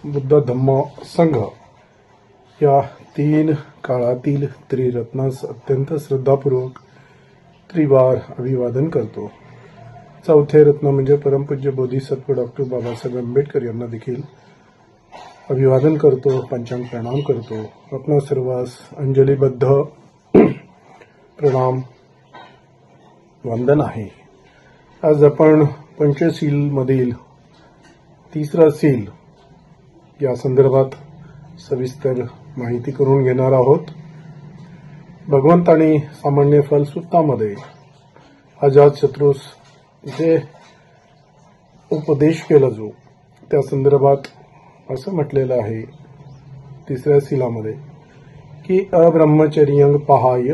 बुद्ध धम्म संघ या तीन काळातील त्रिरत्नास अत्यंत श्रद्धापूर्वक त्रिवार अभिवादन करतो। चौथे रत्न म्हणजे परमपूज्य बोधिसत्व डॉक्टर बाबासाहेब आंबेडकर यांना देखील अभिवादन करतो, पंचांग प्रणाम करतो। आपणा सर्वांस अंजलीबद्ध प्रणाम वंदन आहे। आज आपण पंचशील मधील तिसरा सील या संदर्भात सविस्तर माहिती करून घेणार आहोत। भगवंतानी सामान्य फलसूत्रामध्ये अजातशत्रूस जे उपदेश केला जो त्या संदर्भात असं म्हटलेलं आहे तिसऱ्या सीलामध्ये की अब्रह्मचर्यं पहाय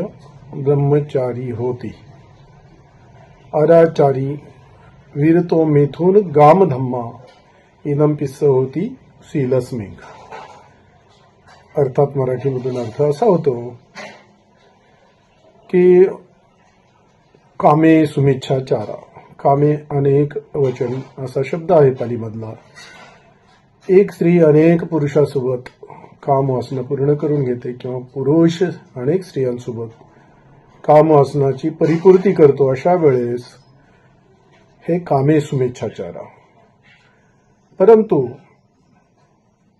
ब्रह्मचारी होती, अराचारी वीरतो मिथुन गाम धम्मा इदम पिस्स होती सीलस्मिंग। अर्थात मराठीमधून अर्थ असा होतो की कामे सुमिच्छाचारा, कामे अनेक वचन असा शब्द आहे पालीमधला। एक स्त्री अनेक पुरुषासोबत काम वासना पूर्ण करून घेते किंवा पुरुष अनेक स्त्रियांसोबत काम वासनाची परिपूर्ती करतो, अशा वेळेस हे कामे सुमिच्छाचारा। परंतु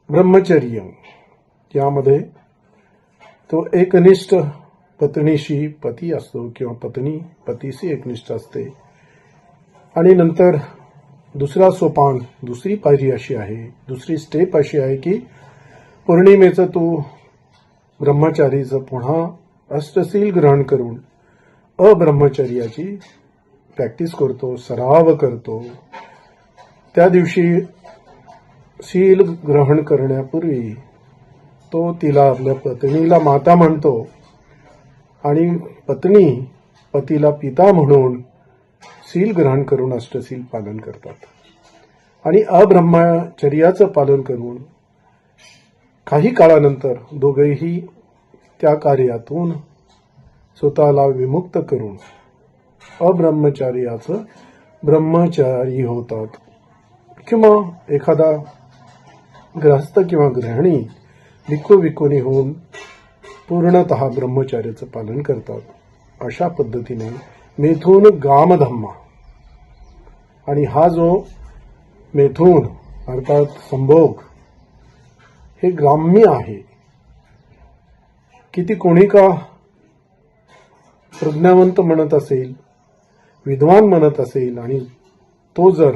ब्रह्मचर्य यामध्ये तो एकनिष्ठ पत्नीशी पती असतो किंवा पत्नी पतीशी एकनिष्ठ असते। आणि नंतर दुसरा सोपान, दुसरी पायरी अशी आहे, दुसरी स्टेप अशी आहे की पौर्णिमेचं तू ब्रह्मचारीचं पुन्हा अष्टशील ग्रहण करून अब्रह्मचर्याची प्रॅक्टिस करतो, सराव करतो। त्या दिवशी शील ग्रहण करण्यापूर्वी तो तिला आपल्या पत्नीला माता म्हणतो आणि पत्नी पतीला पिता म्हणून शील ग्रहण करून अष्टशील पालन करतात। आणि अब्रह्मचर्याचं पालन करून काही काळानंतर दोघेही त्या कार्यातून स्वतःला विमुक्त करून अब्रह्मचर्याचं ब्रह्मचारी होतात। किंवा एखादा ग्रहस्थ किंवा गृहिणी भिक्खू-भिक्खुनी होऊन पूर्णतः ब्रह्मचार्याचं पालन करतात। अशा पद्धतीने मिथुन गाम धम्मा, आणि हा जो मिथुन अर्थात संभोग हे ग्राम्य आहे। किती कोणी का प्रज्ञावंत म्हणत असेल, विद्वान म्हणत असेल आणि तो जर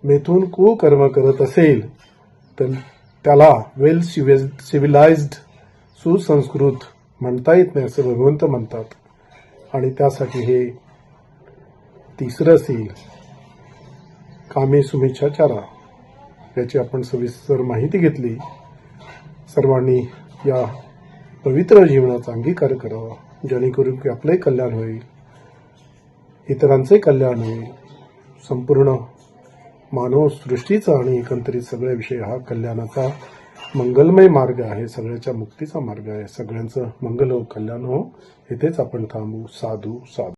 मिथुन कुकर्म करत असेल तर त्याला वेल सिव्हिलाइज्ड सुसंस्कृत म्हणता येत नाही असं भगवंत म्हणतात। आणि त्यासाठी हे तिसरं सील कामे सुमिच्छाचारा याची आपण सविस्तर माहिती घेतली। सर्वांनी या पवित्र जीवनाचा अंगीकार करावा, जेणेकरून की आपले कल्याण होईल, इतरांचे कल्याण होईल, संपूर्ण मानव सृष्टीचा आणि एकंदरीत सगळे विषय हा कल्याणाचा मंगलमय मार्ग आहे, सगळ्याच्या मुक्तीचा मार्ग आहे। सगळ्यांचं मंगल हो, कल्याण हो। इथेच आपण थांबू। साधू साधू।